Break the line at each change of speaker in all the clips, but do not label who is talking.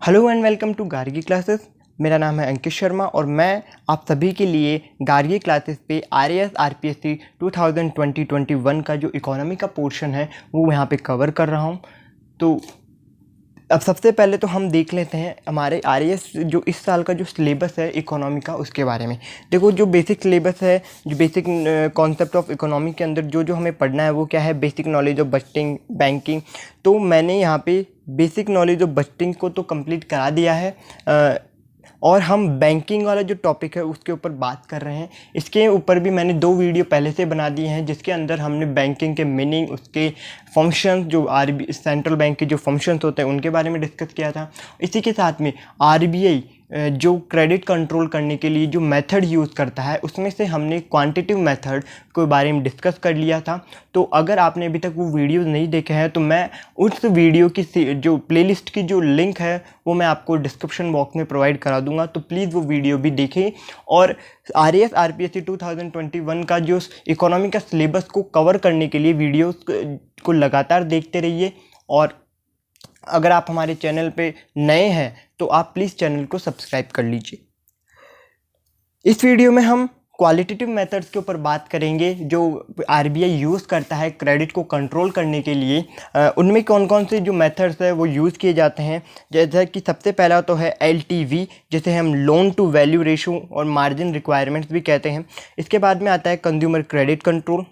Hello and welcome to Gargi classes. मेरा नाम है अंकित शर्मा और मैं आप सभी के लिए गार्गी क्लासेस पे आरएएस आरपीएससी 2020-21 का जो इकोनॉमी का पोर्शन है वो यहाँ पे कवर कर रहा हूँ। तो अब सबसे पहले तो हम देख लेते हैं हमारे आरएएस जो इस साल का जो सिलेबस है इकोनॉमी का उसके बारे में। देखो, जो बेसिक सिलेबस है, जो बेसिक कॉन्सेप्ट ऑफ इकोनॉमी के अंदर जो जो हमें पढ़ना है वो क्या है, basic knowledge of budgeting, banking. तो मैंने यहाँ पे बेसिक नॉलेज ऑफ बजटिंग को तो कंप्लीट करा दिया है और हम बैंकिंग वाला जो टॉपिक है उसके ऊपर बात कर रहे हैं। इसके ऊपर भी मैंने 2 वीडियो पहले से बना दिए हैं जिसके अंदर हमने बैंकिंग के मीनिंग, उसके फंक्शंस, जो सेंट्रल बैंक के जो फंक्शंस होते हैं उनके बारे में डिस्कस किया था। इसी के साथ में आरबीआई जो क्रेडिट कंट्रोल करने के लिए जो मेथड यूज़ करता है उसमें से हमने क्वांटिटिव मेथड के बारे में डिस्कस कर लिया था। तो अगर आपने अभी तक वो वीडियो नहीं देखे हैं तो मैं उस वीडियो की जो प्लेलिस्ट की जो लिंक है वो मैं आपको डिस्क्रिप्शन बॉक्स में प्रोवाइड करा दूंगा, तो प्लीज़ वो वीडियो भी देखें। और आरएएस आरपीएससी 2021 का जो इकोनॉमी का सिलेबस को कवर करने के लिए वीडियोस को लगातार देखते रहिए। और अगर आप हमारे चैनल पे नए हैं तो आप प्लीज़ चैनल को सब्सक्राइब कर लीजिए। इस वीडियो में हम क्वालिटेटिव मेथड्स के ऊपर बात करेंगे जो आरबीआई यूज़ करता है क्रेडिट को कंट्रोल करने के लिए। उनमें कौन कौन से जो मेथड्स है वो यूज़ किए जाते हैं। जैसा कि सबसे पहला तो है एलटीवी, जिसे हम लोन टू वैल्यू रेशो और मार्जिन रिक्वायरमेंट्स भी कहते हैं। इसके बाद में आता है consumer credit control,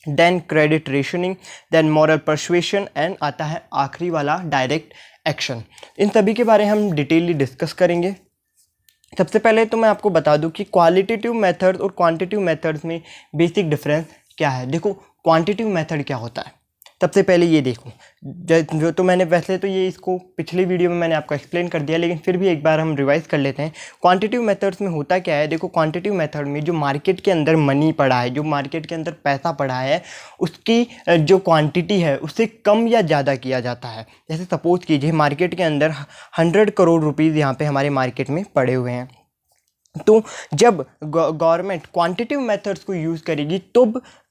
then credit rationing, then moral persuasion and आता है आखिरी वाला डायरेक्ट एक्शन। इन सभी के बारे में हम डिटेलली डिस्कस करेंगे। सबसे पहले तो मैं आपको बता दूं कि क्वालिटेटिव मेथड्स और क्वांटिटेटिव मेथड्स में बेसिक डिफरेंस क्या है। देखो, क्वांटिटेटिव मेथड क्या होता है, सबसे पहले ये देखो। जो तो मैंने वैसे तो ये इसको पिछली वीडियो में मैंने आपको एक्सप्लेन कर दिया, लेकिन फिर भी एक बार हम रिवाइज कर लेते हैं। क्वांटिटेटिव मेथड्स में होता क्या है, देखो क्वांटिटेटिव मेथड में जो मार्केट के अंदर मनी पड़ा है, जो मार्केट के अंदर पैसा पड़ा है, उसकी जो क्वांटिटी है उससे कम या ज़्यादा किया जाता है। जैसे सपोज कीजिए मार्केट के अंदर 100 करोड़ रुपीज़ यहाँ पे हमारे मार्केट में पड़े हुए हैं। तो जब गवर्नमेंट क्वांटिटेटिव मेथड्स को यूज़ करेगी तो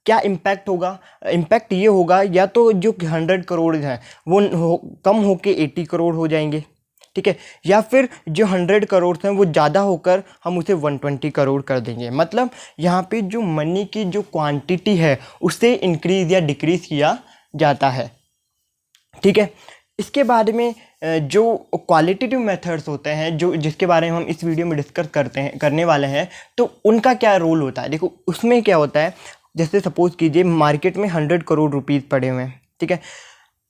क्या इम्पैक्ट होगा, इम्पैक्ट ये होगा या तो जो 100 करोड़ हैं वो कम होके 80 करोड़ हो जाएंगे, ठीक है, या फिर जो 100 करोड़ हैं वो ज़्यादा होकर हम उसे 120 करोड़ कर देंगे। मतलब यहाँ पे जो मनी की जो क्वांटिटी है उससे इंक्रीज या डिक्रीज किया जाता है, ठीक है। इसके बाद में जो क्वालिटेटिव मेथड्स होते हैं जो जिसके बारे में हम इस वीडियो में डिस्कस करने वाले हैं, तो उनका क्या रोल होता है। देखो उसमें क्या होता है, जैसे सपोज कीजिए मार्केट में 100 करोड़ रुपीज़ पड़े हुए हैं, ठीक है।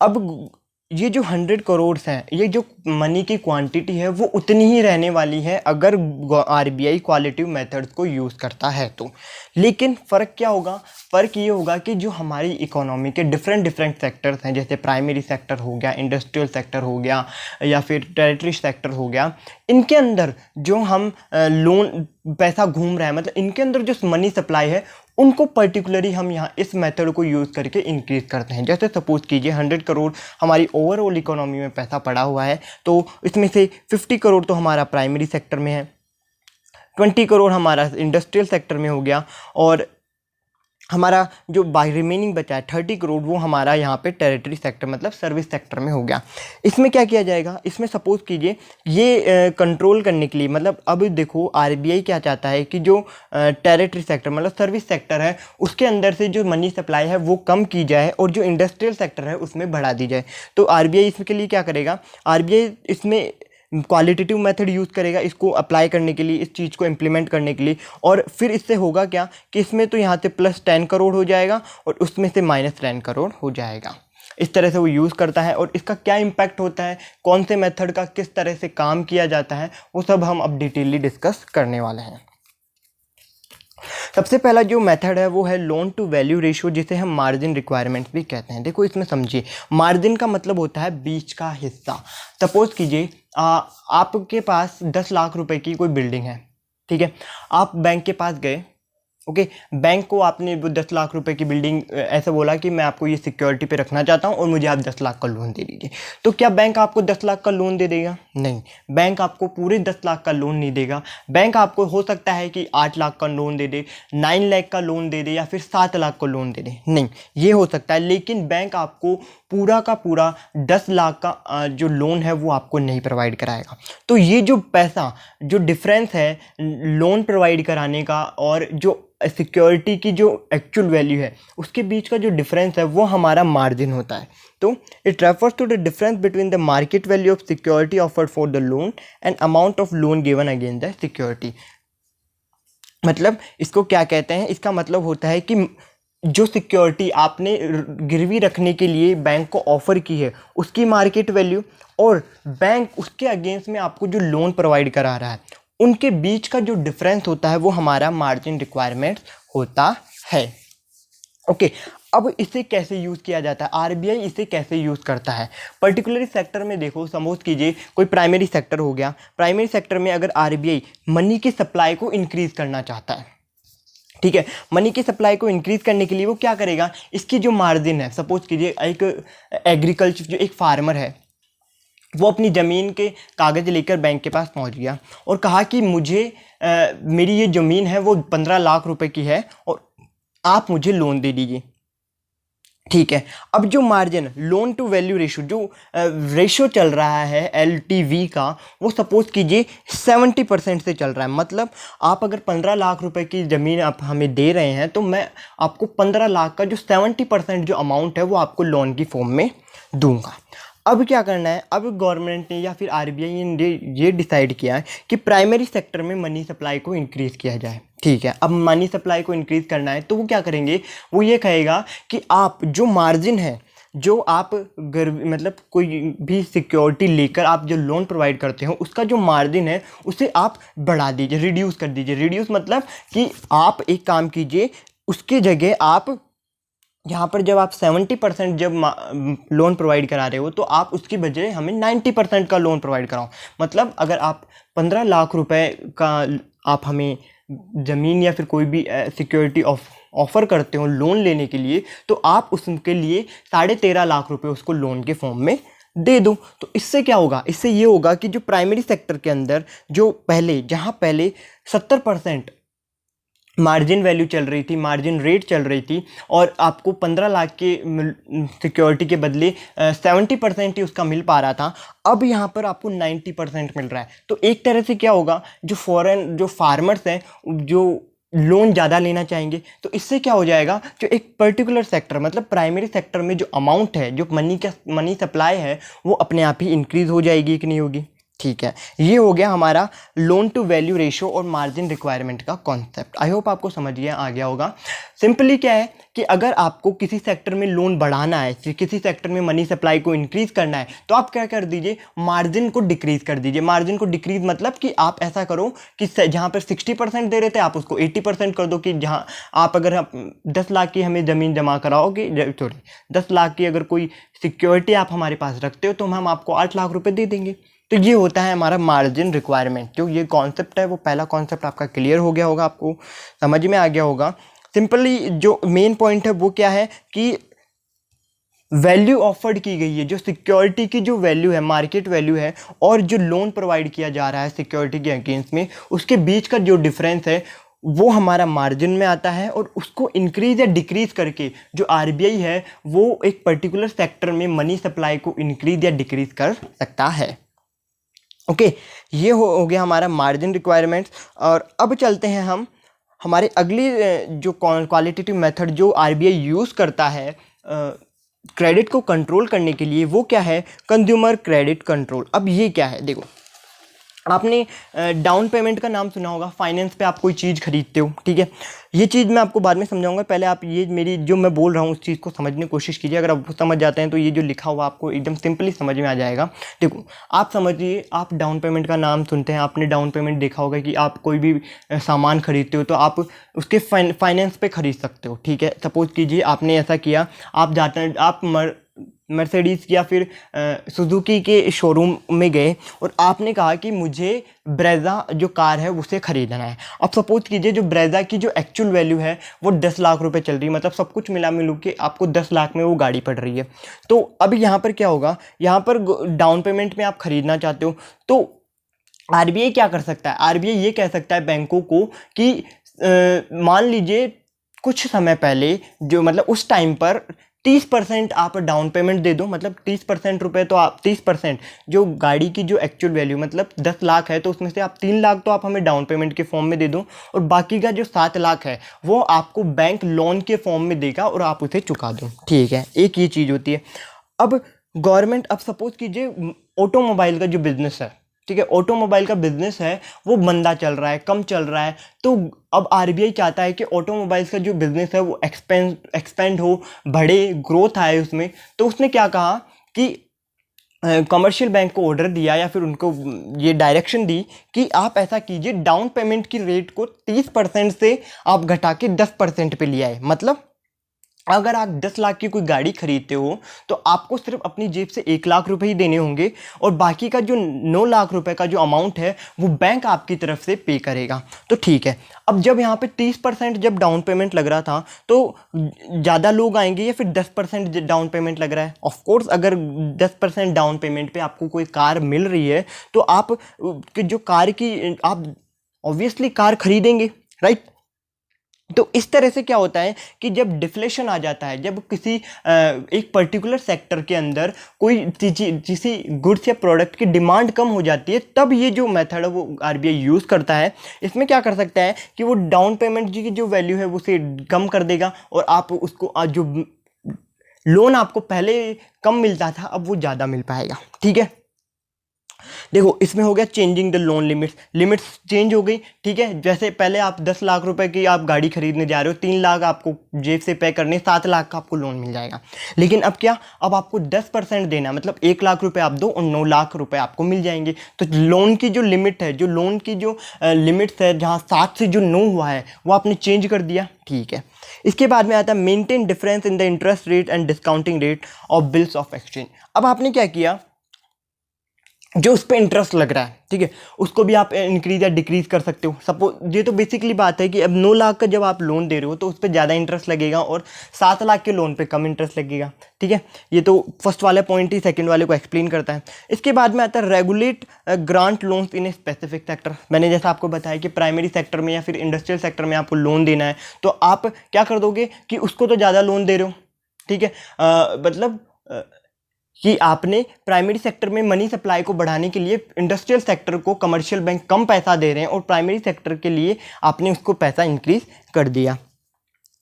अब ये जो 100 करोड़ हैं, ये जो मनी की क्वांटिटी है वो उतनी ही रहने वाली है अगर आरबीआई क्वालिटेटिव मेथड्स को यूज़ करता है तो। लेकिन फ़र्क क्या होगा, फ़र्क ये होगा कि जो हमारी इकोनॉमी के डिफरेंट सेक्टर्स हैं, जैसे प्राइमरी सेक्टर हो गया, इंडस्ट्रियल सेक्टर हो गया या फिर टेरिटरी सेक्टर हो गया, इनके अंदर जो हम लोन पैसा घूम रहा है, मतलब इनके अंदर जो मनी सप्लाई है उनको पर्टिकुलरली हम यहाँ इस मेथड को यूज़ करके इंक्रीज़ करते हैं। जैसे सपोज कीजिए 100 करोड़ हमारी ओवरऑल इकोनॉमी में पैसा पड़ा हुआ है, तो इसमें से 50 करोड़ तो हमारा प्राइमरी सेक्टर में है, 20 करोड़ हमारा इंडस्ट्रियल सेक्टर में हो गया, और हमारा जो बाई रिमेनिंग बचा है 30 करोड़ वो हमारा यहाँ पे टेरिटरी सेक्टर मतलब सर्विस सेक्टर में हो गया। इसमें क्या किया जाएगा, इसमें सपोज कीजिए ये कंट्रोल करने के लिए, मतलब अब देखो आरबीआई क्या चाहता है कि जो टेरिटरी सेक्टर मतलब सर्विस सेक्टर है उसके अंदर से जो मनी सप्लाई है वो कम की जाए और जो इंडस्ट्रियल सेक्टर है उसमें बढ़ा दी जाए। तो आरबीआई इसके लिए क्या करेगा, आरबीआई इसमें क्वालिटेटिव मेथड यूज़ करेगा इसको अप्लाई करने के लिए, इस चीज़ को इम्प्लीमेंट करने के लिए। और फिर इससे होगा क्या कि इसमें तो यहाँ से +10 करोड़ हो जाएगा और उसमें से -10 करोड़ हो जाएगा। इस तरह से वो यूज़ करता है। और इसका क्या इम्पैक्ट होता है, कौन से मेथड का किस तरह से काम किया जाता है, वो सब हम अब डिटेलली डिस्कस करने वाले हैं। सबसे पहला जो मेथड है वो है लोन टू वैल्यू रेशियो, जिसे हम मार्जिन रिक्वायरमेंट्स भी कहते हैं। देखो इसमें समझिए, मार्जिन का मतलब होता है बीच का हिस्सा। सपोज कीजिए आपके पास 10 लाख रुपए की कोई बिल्डिंग है, ठीक है। आप बैंक के पास गए, ओके, बैंक को आपने 10 लाख रुपए की बिल्डिंग ऐसे बोला कि मैं आपको ये सिक्योरिटी पे रखना चाहता हूँ और मुझे आप 10 लाख का लोन दे दीजिए। तो क्या बैंक आपको 10 लाख का लोन दे देगा? नहीं, बैंक आपको पूरे 10 लाख का लोन नहीं देगा। बैंक आपको हो सकता है कि 8 लाख का लोन दे दे, 9 लाख का लोन दे दे या फिर 7 लाख का लोन दे दे, नहीं ये हो सकता है, लेकिन बैंक आपको पूरा का पूरा 10 लाख का जो लोन है वो आपको नहीं प्रोवाइड कराएगा। तो ये जो पैसा, जो डिफरेंस है लोन प्रोवाइड कराने का और जो सिक्योरिटी की जो एक्चुअल वैल्यू है उसके बीच का जो डिफरेंस है वो हमारा मार्जिन होता है। तो it refers to the difference between the market value of security offered for the loan and amount of loan given against the security. मतलब इसको क्या कहते हैं, इसका मतलब होता है कि जो सिक्योरिटी आपने गिरवी रखने के लिए बैंक को ऑफर की है उसकी मार्केट वैल्यू और बैंक उसके अगेंस्ट में आपको जो लोन प्रोवाइड करा रहा है उनके बीच का जो डिफरेंस होता है वो हमारा मार्जिन रिक्वायरमेंट होता है। ओके, अब इसे कैसे यूज़ किया जाता है, आरबीआई इसे कैसे यूज़ करता है पर्टिकुलर सेक्टर में। देखो सपोज कीजिए कोई प्राइमरी सेक्टर हो गया, प्राइमरी सेक्टर में अगर आरबीआई मनी की सप्लाई को इंक्रीज़ करना चाहता है, ठीक है, मनी की सप्लाई को इंक्रीज़ करने के लिए वो क्या करेगा, इसकी जो मार्जिन है, सपोज कीजिए एक एग्रीकल्चर जो एक फार्मर है वो अपनी ज़मीन के कागज़ लेकर बैंक के पास पहुंच गया और कहा कि मुझे मेरी ये ज़मीन है वो 15 लाख रुपए की है और आप मुझे लोन दे दीजिए। ठीक है, अब जो margin loan to value ratio जो रेशो चल रहा है एलटीवी का, वो सपोज कीजिए 70% से चल रहा है। मतलब आप अगर 15 लाख रुपए की ज़मीन आप हमें दे रहे हैं तो मैं आपको 15 लाख का जो 70% जो अमाउंट है वो आपको लोन की फॉर्म में दूंगा। अब क्या करना है, अब गवर्नमेंट ने या फिर आरबीआई ने ये डिसाइड किया है कि प्राइमरी सेक्टर में मनी सप्लाई को इंक्रीज़ किया जाए। ठीक है, अब मनी सप्लाई को इंक्रीज़ करना है तो वो क्या करेंगे, वो ये कहेगा कि आप जो मार्जिन है, जो आप मतलब कोई भी सिक्योरिटी लेकर आप जो लोन प्रोवाइड करते हो उसका जो मार्जिन है उसे आप बढ़ा दीजिए, रिड्यूस कर दीजिए। रिड्यूस मतलब कि आप एक काम कीजिए, उसकी जगह आप यहाँ पर जब आप 70% जब लोन प्रोवाइड करा रहे हो तो आप उसकी बजाय हमें 90% का लोन प्रोवाइड कराओ। मतलब अगर आप 15 लाख रुपए का आप हमें ज़मीन या फिर कोई भी सिक्योरिटी ऑफर करते हो लोन लेने के लिए, तो आप उसके लिए 13.5 लाख रुपए उसको लोन के फॉर्म में दे दो। तो इससे क्या होगा, इससे ये होगा कि जो प्राइमरी सेक्टर के अंदर जो जहाँ पहले 70% मार्जिन वैल्यू चल रही थी, मार्जिन रेट चल रही थी और आपको 15 लाख के सिक्योरिटी के बदले 70% ही उसका मिल पा रहा था, अब यहाँ पर आपको 90% मिल रहा है। तो एक तरह से क्या होगा, जो फार्मर्स हैं जो लोन ज़्यादा लेना चाहेंगे, तो इससे क्या हो जाएगा, जो एक पर्टिकुलर सेक्टर मतलब प्राइमरी सेक्टर में जो अमाउंट है, जो मनी सप्लाई है, वो अपने आप ही इंक्रीज़ हो जाएगी कि नहीं होगी। ठीक है, ये हो गया हमारा लोन टू वैल्यू रेशो और मार्जिन रिक्वायरमेंट का कॉन्सेप्ट। आई होप आपको समझ आ गया होगा। सिंपली क्या है कि अगर आपको किसी सेक्टर में लोन बढ़ाना है, किसी सेक्टर में मनी सप्लाई को इंक्रीज़ करना है, तो आप क्या कर दीजिए, मार्जिन को डिक्रीज़ कर दीजिए। मार्जिन को डिक्रीज़ मतलब कि आप ऐसा करो कि जहाँ पर 60% दे रहे थे आप उसको 80% कर दो। कि जहाँ आप अगर 10 लाख की हमें ज़मीन जमा कराओगे, सॉरी 10 लाख की अगर कोई सिक्योरिटी आप हमारे पास रखते हो तो हम आपको 8 लाख रुपये दे देंगे। तो ये होता है हमारा मार्जिन रिक्वायरमेंट। जो ये कॉन्सेप्ट है वो पहला कॉन्सेप्ट आपका क्लियर हो गया होगा, आपको समझ में आ गया होगा। सिंपली जो मेन पॉइंट है वो क्या है कि वैल्यू ऑफर्ड की गई है, जो सिक्योरिटी की जो वैल्यू है, मार्केट वैल्यू है, और जो लोन प्रोवाइड किया जा रहा है सिक्योरिटी के अगेंस्ट में, उसके बीच का जो डिफरेंस है वो हमारा मार्जिन में आता है। और उसको इंक्रीज या डिक्रीज करके जो आरबीआई है वो एक पर्टिकुलर सेक्टर में मनी सप्लाई को इंक्रीज या डिक्रीज कर सकता है। ओके, ये हो गया हमारा मार्जिन रिक्वायरमेंट्स। और अब चलते हैं हम हमारे अगली जो क्वालिटेटिव मेथड जो आरबीआई यूज़ करता है क्रेडिट को कंट्रोल करने के लिए, वो क्या है, कंज्यूमर क्रेडिट कंट्रोल। अब ये क्या है, देखो आपने डाउन पेमेंट का नाम सुना होगा, फाइनेंस पे आप कोई चीज़ खरीदते हो, ठीक है। ये चीज़ मैं आपको बाद में समझाऊंगा, पहले आप ये मेरी जो मैं बोल रहा हूँ उस चीज़ को समझने की कोशिश कीजिए। अगर आप समझ जाते हैं तो ये जो लिखा हुआ आपको एकदम सिंपली समझ में आ जाएगा। देखो आप समझिए, आप डाउन पेमेंट का नाम सुनते हैं, आपने डाउन पेमेंट देखा होगा कि आप कोई भी सामान खरीदते हो तो आप उसके फाइनेंस पे खरीद सकते हो, ठीक है। सपोज कीजिए आपने ऐसा किया, आप जाते हैं, आप मर्सिडीज़ या फिर सुजुकी के शोरूम में गए और आपने कहा कि मुझे ब्रेज़ा जो कार है उसे ख़रीदना है। अब सपोज कीजिए जो ब्रेज़ा की जो एक्चुअल वैल्यू है वो 10 लाख रुपए चल रही है, मतलब सब कुछ मिला मिलू के आपको 10 लाख में वो गाड़ी पड़ रही है। तो अब यहाँ पर क्या होगा, यहाँ पर डाउन पेमेंट में आप ख़रीदना चाहते हो तो आरबीआई क्या कर सकता है, आरबीआई ये कह सकता है बैंकों को कि मान लीजिए कुछ समय पहले जो मतलब उस टाइम पर 30% आप डाउन पेमेंट दे दो, मतलब 30% रुपये तो आप 30% जो गाड़ी की जो एक्चुअल वैल्यू मतलब 10 लाख है तो उसमें से आप 3 लाख तो आप हमें डाउन पेमेंट के फॉर्म में दे दो और बाकी का जो 7 लाख है वो आपको बैंक लोन के फॉर्म में देगा और आप उसे चुका दो। ठीक है, एक ये चीज़ होती है। अब गवर्नमेंट, अब सपोज कीजिए ऑटोमोबाइल का जो बिजनेस है, ठीक है, ऑटोमोबाइल का बिजनेस है वो मंदा चल रहा है, कम चल रहा है, तो अब आरबीआई चाहता है कि ऑटोमोबाइल्स का जो बिजनेस है वो एक्सपेंड हो, बढ़े, ग्रोथ आए उसमें। तो उसने क्या कहा कि कमर्शियल बैंक को ऑर्डर दिया या फिर उनको ये डायरेक्शन दी कि आप ऐसा कीजिए, डाउन पेमेंट की रेट को 30% से आप घटा के 10% पे लिया है। मतलब अगर आप 10 लाख की कोई गाड़ी खरीदते हो तो आपको सिर्फ अपनी जेब से 1 लाख रुपए ही देने होंगे और बाकी का जो 9 लाख रुपए का जो अमाउंट है वो बैंक आपकी तरफ से पे करेगा। तो ठीक है, अब जब यहाँ पे 30% जब डाउन पेमेंट लग रहा था तो ज़्यादा लोग आएंगे या फिर 10% डाउन पेमेंट लग रहा है? ऑफ कोर्स अगर 10% डाउन पेमेंट पे आपको कोई कार मिल रही है तो आप जो कार की आप ऑब्वियसली कार खरीदेंगे, राइट? तो इस तरह से क्या होता है कि जब डिफ्लेशन आ जाता है, जब किसी एक पर्टिकुलर सेक्टर के अंदर कोई किसी गुड्स या प्रोडक्ट की डिमांड कम हो जाती है, तब ये जो मेथड है वो आरबीआई यूज़ करता है। इसमें क्या कर सकता है कि वो डाउन पेमेंट की जो वैल्यू है उसे कम कर देगा और आप उसको जो लोन आपको पहले कम मिलता था अब वो ज़्यादा मिल पाएगा। ठीक है, देखो इसमें हो गया changing the loan limits change हो गई। ठीक है, जैसे पहले आप 10 लाख रुपए की आप गाड़ी खरीदने जा रहे हो, 3 लाख आपको जेब से पे करने, 7 लाख का आपको लोन मिल जाएगा। लेकिन अब क्या, अब आपको 10% देना, मतलब 1 लाख रुपए आप दो और 9 लाख रुपए आपको मिल जाएंगे। तो लोन की जो लिमिट है, जो लोन की जो लिमिट्स है, जहाँ 7 से जो 9 हुआ है वो आपने चेंज कर दिया। ठीक है, इसके बाद में आता है maintain difference in the interest rate and discounting rate of bills of exchange. अब आपने क्या किया, जो उस पर इंटरेस्ट लग रहा है, ठीक है, उसको भी आप इंक्रीज या डिक्रीज कर सकते हो। सपोज ये तो बेसिकली बात है कि अब 9 लाख का जब आप लोन दे रहे हो तो उस पर ज़्यादा इंटरेस्ट लगेगा और 7 लाख के लोन पे कम इंटरेस्ट लगेगा। ठीक है, ये तो फर्स्ट वाला पॉइंट ही सेकंड वाले को एक्सप्लेन करता है। इसके बाद में आता है regulate grant loans in a specific sector. मैंने जैसा आपको बताया कि प्राइमरी सेक्टर में या फिर इंडस्ट्रियल सेक्टर में आपको लोन देना है तो आप क्या कर दोगे कि उसको तो ज़्यादा लोन दे रहे हो, ठीक है, मतलब कि आपने प्राइमरी सेक्टर में मनी सप्लाई को बढ़ाने के लिए इंडस्ट्रियल सेक्टर को कमर्शियल बैंक कम पैसा दे रहे हैं और प्राइमरी सेक्टर के लिए आपने उसको पैसा इंक्रीज कर दिया।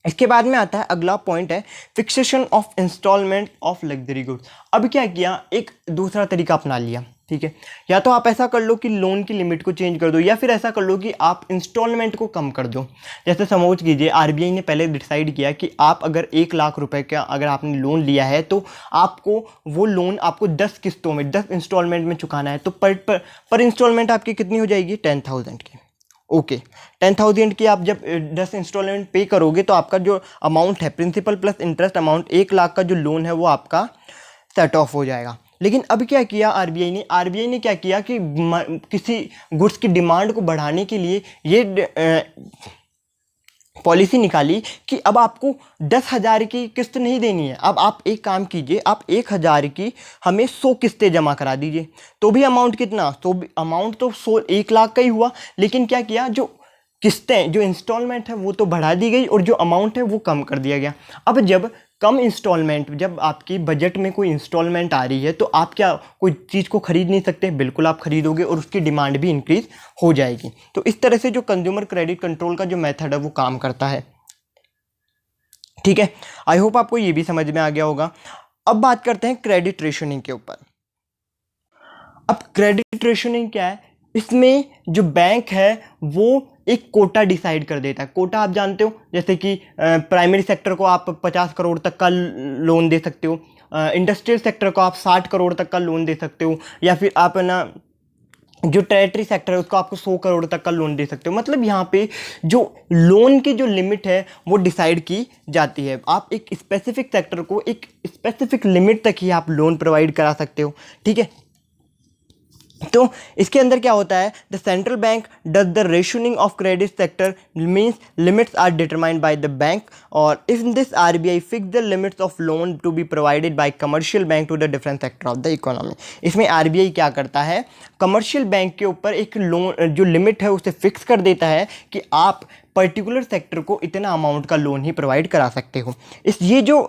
इसके बाद में आता है अगला पॉइंट है fixation of instalment of luxury goods. अब क्या किया, एक दूसरा तरीका अपना लिया। ठीक है, या तो आप ऐसा कर लो कि लोन की लिमिट को चेंज कर दो या फिर ऐसा कर लो कि आप इंस्टॉलमेंट को कम कर दो। जैसे समझ कीजिए आरबीआई ने पहले डिसाइड किया कि आप अगर 1 लाख रुपए का अगर आपने लोन लिया है तो आपको वो लोन आपको 10 किस्तों में 10 इंस्टॉलमेंट में चुकाना है। तो पर इंस्टॉलमेंट आपकी कितनी हो जाएगी, 10,000 की। ओके, 10,000 की आप जब 10 इंस्टॉलमेंट पे करोगे तो आपका जो अमाउंट है principal plus interest amount 1 lakh का जो लोन है वो आपका सेट ऑफ हो जाएगा। लेकिन अब क्या किया आरबीआई ने क्या किया कि किसी गुड्स की डिमांड को बढ़ाने के लिए ये पॉलिसी निकाली कि अब आपको 10,000 की किस्त नहीं देनी है। अब आप एक काम कीजिए, आप 1,000 की हमें 100 किस्तें जमा करा दीजिए। तो भी अमाउंट कितना, तो अमाउंट तो 1 लाख का ही हुआ, लेकिन क्या किया, जो किस्तें जो इंस्टॉलमेंट है वो तो बढ़ा दी गई और जो अमाउंट है वो कम कर दिया गया। अब जब कम इंस्टॉलमेंट, जब आपकी बजट में कोई इंस्टॉलमेंट आ रही है तो आप क्या कोई चीज़ को खरीद नहीं सकते, बिल्कुल आप खरीदोगे और उसकी डिमांड भी इंक्रीज हो जाएगी। तो इस तरह से जो कंज्यूमर क्रेडिट कंट्रोल का जो मेथड है वो काम करता है। ठीक है, आई होप आपको ये भी समझ में आ गया होगा। अब बात करते हैं क्रेडिट रेशनिंग के ऊपर। अब क्रेडिट रेशनिंग क्या है, इसमें जो बैंक है वो एक कोटा डिसाइड कर देता है। कोटा आप जानते हो, जैसे कि प्राइमरी सेक्टर को आप 50 करोड़ तक का लोन दे सकते हो, इंडस्ट्रियल सेक्टर को आप 60 करोड़ तक का लोन दे सकते हो, या फिर आप ना जो टेरिटरी सेक्टर है उसको आपको 100 करोड़ तक का लोन दे सकते हो। मतलब यहाँ पे जो लोन की जो लिमिट है वो डिसाइड की जाती है। आप एक स्पेसिफिक सेक्टर को एक स्पेसिफिक लिमिट तक ही आप लोन प्रोवाइड करा सकते हो। ठीक है, तो इसके अंदर क्या होता है, the central bank does the rationing of credit sector means limits are determined by the bank और in this RBI fix the limits of loan to be provided by commercial bank to the different sector of the economy. इसमें RBI क्या करता है, commercial bank के ऊपर एक loan जो limit है उसे फिक्स कर देता है कि आप पर्टिकुलर सेक्टर को इतना अमाउंट का लोन ही प्रोवाइड करा सकते हो। ये जो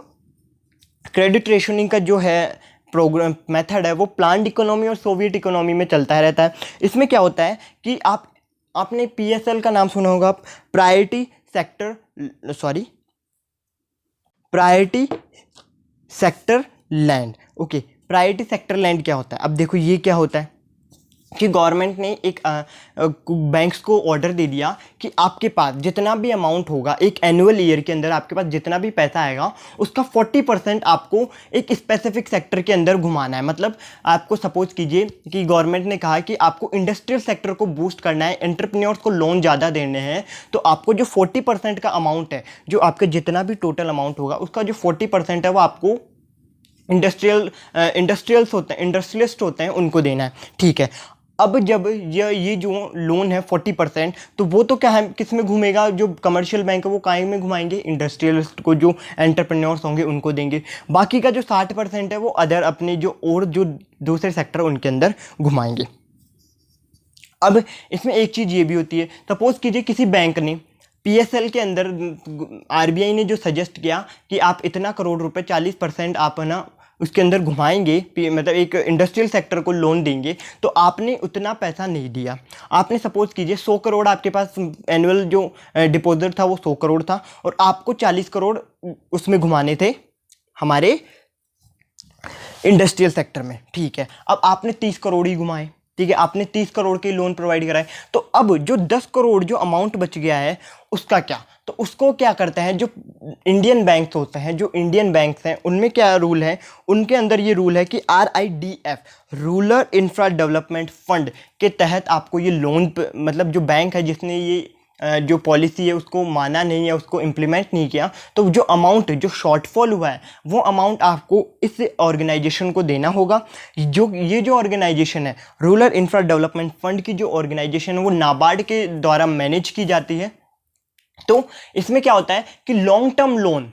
क्रेडिट रेशनिंग का जो है प्रोग्राम मेथड है वो प्लान्ड इकोनॉमी और सोवियत इकोनॉमी में चलता रहता है। इसमें क्या होता है कि आपने पीएसएल का नाम सुना होगा, priority sector land. Okay, priority sector land क्या होता है? अब देखो ये क्या होता है कि गवर्नमेंट ने एक बैंक्स को ऑर्डर दे दिया कि आपके पास जितना भी अमाउंट होगा एक एनुअल ईयर के अंदर, आपके पास जितना भी पैसा आएगा उसका 40% आपको एक स्पेसिफिक सेक्टर के अंदर घुमाना है। मतलब आपको सपोज कीजिए कि गवर्नमेंट ने कहा कि आपको इंडस्ट्रियल सेक्टर को बूस्ट करना है, एंटरप्रेन्योर्स को लोन ज़्यादा देने हैं, तो आपको जो 40% का अमाउंट है, जो आपका जितना भी टोटल अमाउंट होगा उसका जो 40% है वो आपको इंडस्ट्रियलिस्ट होते हैं उनको देना है। ठीक है, अब जब ये जो लोन है 40%, तो वो तो क्या है, किस में घूमेगा? जो कमर्शियल बैंक है वो काय में घुमाएंगे? इंडस्ट्रियलिस्ट को, जो एंटरप्रेन्योर्स होंगे उनको देंगे। बाकी का जो 60% है वो अदर अपने जो दूसरे सेक्टर उनके अंदर घुमाएंगे। अब इसमें एक चीज़ ये भी होती है, सपोज कीजिए किसी बैंक ने पीएसएल के अंदर, आरबीआई ने जो सजेस्ट किया कि आप इतना करोड़ रुपए 40% आप ना उसके अंदर घुमाएंगे, मतलब एक इंडस्ट्रियल सेक्टर को लोन देंगे, तो आपने उतना पैसा नहीं दिया। आपने सपोज कीजिए 100 करोड़ आपके पास एनुअल जो डिपॉजिट था वो 100 करोड़ था, और आपको 40 करोड़ उसमें घुमाने थे हमारे इंडस्ट्रियल सेक्टर में। ठीक है, अब आपने 30 करोड़ ही घुमाए। ठीक है, आपने 30 करोड़ के लोन प्रोवाइड कराए, तो अब जो 10 करोड़ जो अमाउंट बच गया है उसका क्या? तो उसको क्या करते हैं, जो इंडियन बैंक्स होते हैं, जो इंडियन बैंक्स हैं उनमें क्या रूल है, उनके अंदर ये रूल है कि RIDF, rural infra development fund के तहत आपको ये लोन, मतलब जो बैंक है जिसने ये जो पॉलिसी है उसको माना नहीं है, उसको इम्प्लीमेंट नहीं किया, तो जो अमाउंट, जो शॉर्टफॉल हुआ है वो अमाउंट आपको इस ऑर्गेनाइजेशन को देना होगा। ये जो ऑर्गेनाइजेशन है, रूरल इंफ्रा डेवलपमेंट फंड की जो ऑर्गेनाइजेशन है वो नाबार्ड के द्वारा मैनेज की जाती है। तो इसमें क्या होता है कि लॉन्ग टर्म लोन,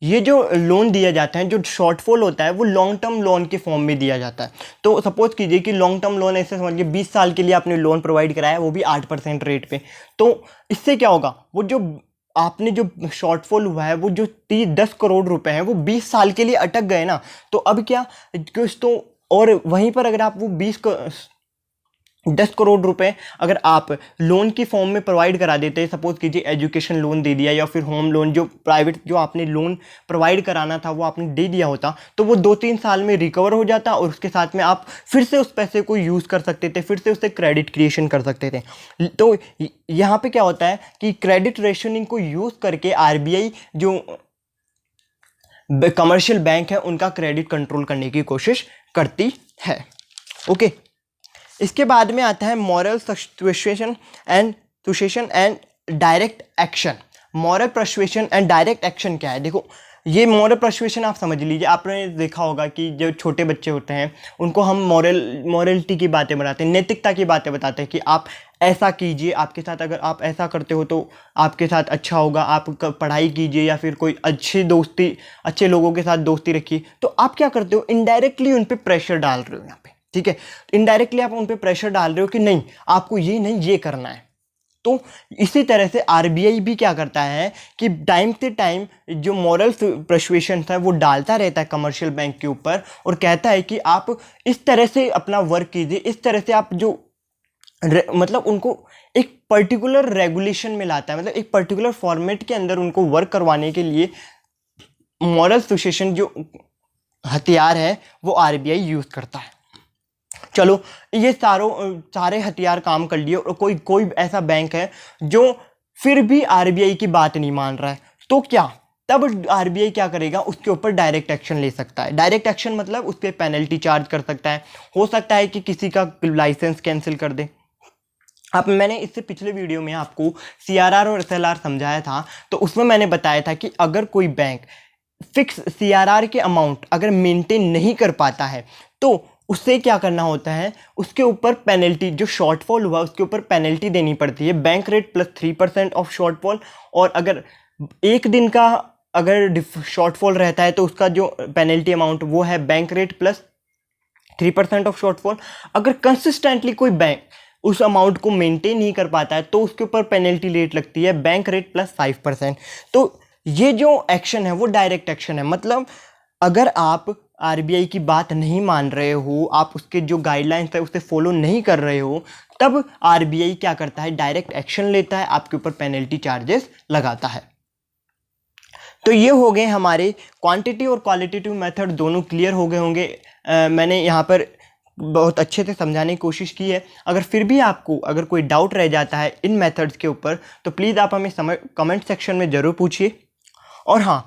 ये जो लोन दिया जाता है, जो शॉर्टफॉल होता है वो लॉन्ग टर्म लोन के फॉर्म में दिया जाता है। तो सपोज कीजिए कि लॉन्ग टर्म लोन ऐसे समझिए 20 साल के लिए आपने लोन प्रोवाइड कराया, वो भी 8% रेट पे। तो इससे क्या होगा, वो जो आपने जो शॉर्टफॉल हुआ है, वो जो 10 करोड़ रुपए हैं वो 20 साल के लिए अटक गए ना, तो अब क्या कुछ तो, और वहीं पर अगर आप वो 10 करोड़ रुपए अगर आप लोन की फॉर्म में प्रोवाइड करा देते हैं, सपोज कीजिए एजुकेशन लोन दे दिया या फिर होम लोन, जो प्राइवेट जो आपने लोन प्रोवाइड कराना था वो आपने दे दिया होता, तो वो 2-3 साल में रिकवर हो जाता और उसके साथ में आप फिर से उस पैसे को यूज़ कर सकते थे, फिर से उससे क्रेडिट क्रिएशन कर सकते थे। तो यहाँ पे क्या होता है कि क्रेडिट रेशनिंग को यूज़ करके आरबीआई जो कमर्शियल बैंक है उनका क्रेडिट कंट्रोल करने की कोशिश करती है। ओके, इसके बाद में आता है moral persuasion and direct action. Moral persuasion and direct action क्या है? देखो, ये मॉरल पर्सुएशन आप समझ लीजिए, आपने देखा होगा कि जो छोटे बच्चे होते हैं उनको हम मॉरलिटी की बातें बताते हैं, नैतिकता की बातें बताते हैं कि आप ऐसा कीजिए, आपके साथ अगर आप ऐसा करते हो तो आपके साथ अच्छा होगा, आप पढ़ाई कीजिए या फिर कोई अच्छे लोगों के साथ दोस्ती रखिए। तो आप क्या करते हो, इनडायरेक्टली उन पर प्रेशर डाल रहे हो यहाँ पे। ठीक है, इनडायरेक्टली आप उन पे प्रेशर डाल रहे हो कि नहीं आपको ये नहीं ये करना है। तो इसी तरह से आरबीआई भी क्या करता है कि टाइम से टाइम जो मॉरल पर्सुएशन है वो डालता रहता है कमर्शियल बैंक के ऊपर, और कहता है कि आप इस तरह से अपना वर्क कीजिए, इस तरह से आप जो मतलब उनको एक पर्टिकुलर रेगुलेशन में लाता है, मतलब एक पर्टिकुलर फॉर्मेट के अंदर उनको वर्क करवाने के लिए मॉरल पर्सुएशन जो हथियार है वो आरबीआई यूज़ करता है। चलो, ये सारे हथियार काम कर लिए और कोई ऐसा बैंक है जो फिर भी आरबीआई की बात नहीं मान रहा है, तो क्या तब आरबीआई क्या करेगा, उसके ऊपर डायरेक्ट एक्शन ले सकता है। डायरेक्ट एक्शन मतलब उस पर पेनल्टी चार्ज कर सकता है, हो सकता है कि किसी का लाइसेंस कैंसिल कर दे। अब मैंने इससे पिछले वीडियो में आपको सीआरआर और एसएलआर समझाया था, तो उसमें मैंने बताया था कि अगर कोई बैंक फिक्स सीआरआर के अमाउंट अगर मेंटेन नहीं कर पाता है तो उससे क्या करना होता है, उसके ऊपर पेनल्टी, जो शॉर्टफॉल हुआ उसके ऊपर पेनल्टी देनी पड़ती है, bank rate plus 3% of shortfall. और अगर एक दिन का अगर शॉर्टफॉल रहता है तो उसका जो पेनल्टी अमाउंट वो है bank rate plus 3% of shortfall. अगर कंसिस्टेंटली कोई बैंक उस अमाउंट को मेंटेन नहीं कर पाता है तो उसके ऊपर पेनल्टी रेट लगती है बैंक रेट प्लस 5%। तो ये जो एक्शन है वो डायरेक्ट एक्शन है, मतलब अगर आप आरबीआई की बात नहीं मान रहे हो, आप उसके जो गाइडलाइंस है उसे फॉलो नहीं कर रहे हो, तब आरबीआई क्या करता है, डायरेक्ट एक्शन लेता है, आपके ऊपर पेनल्टी चार्जेस लगाता है। तो ये हो गए हमारे क्वांटिटी और क्वालिटेटिव मेथड दोनों क्लियर हो गए होंगे। मैंने यहाँ पर बहुत अच्छे से समझाने की कोशिश की है। अगर फिर भी आपको अगर कोई डाउट रह जाता है इन मेथड्स के ऊपर तो प्लीज़ आप हमें कमेंट सेक्शन में ज़रूर पूछिए। और हाँ,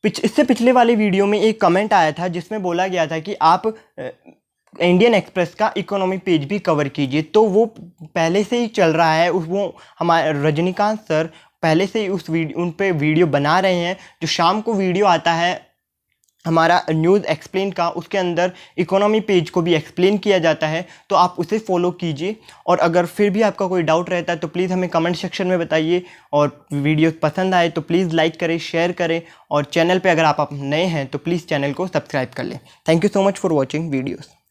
इससे पिछले वाले वीडियो में एक कमेंट आया था जिसमें बोला गया था कि आप इंडियन एक्सप्रेस का इकोनॉमी पेज भी कवर कीजिए, तो वो पहले से ही चल रहा है। वो हमारे रजनीकांत सर पहले से ही उन पे वीडियो बना रहे हैं। जो शाम को वीडियो आता है हमारा न्यूज़ एक्सप्लेन का, उसके अंदर इकोनॉमी पेज को भी एक्सप्लेन किया जाता है, तो आप उसे फॉलो कीजिए। और अगर फिर भी आपका कोई डाउट रहता है तो प्लीज़ हमें कमेंट सेक्शन में बताइए। और वीडियो पसंद आए तो प्लीज़ लाइक करें, शेयर करें, और चैनल पे अगर आप नए हैं तो प्लीज़ चैनल को सब्सक्राइब कर लें। Thank you so much for watching videos.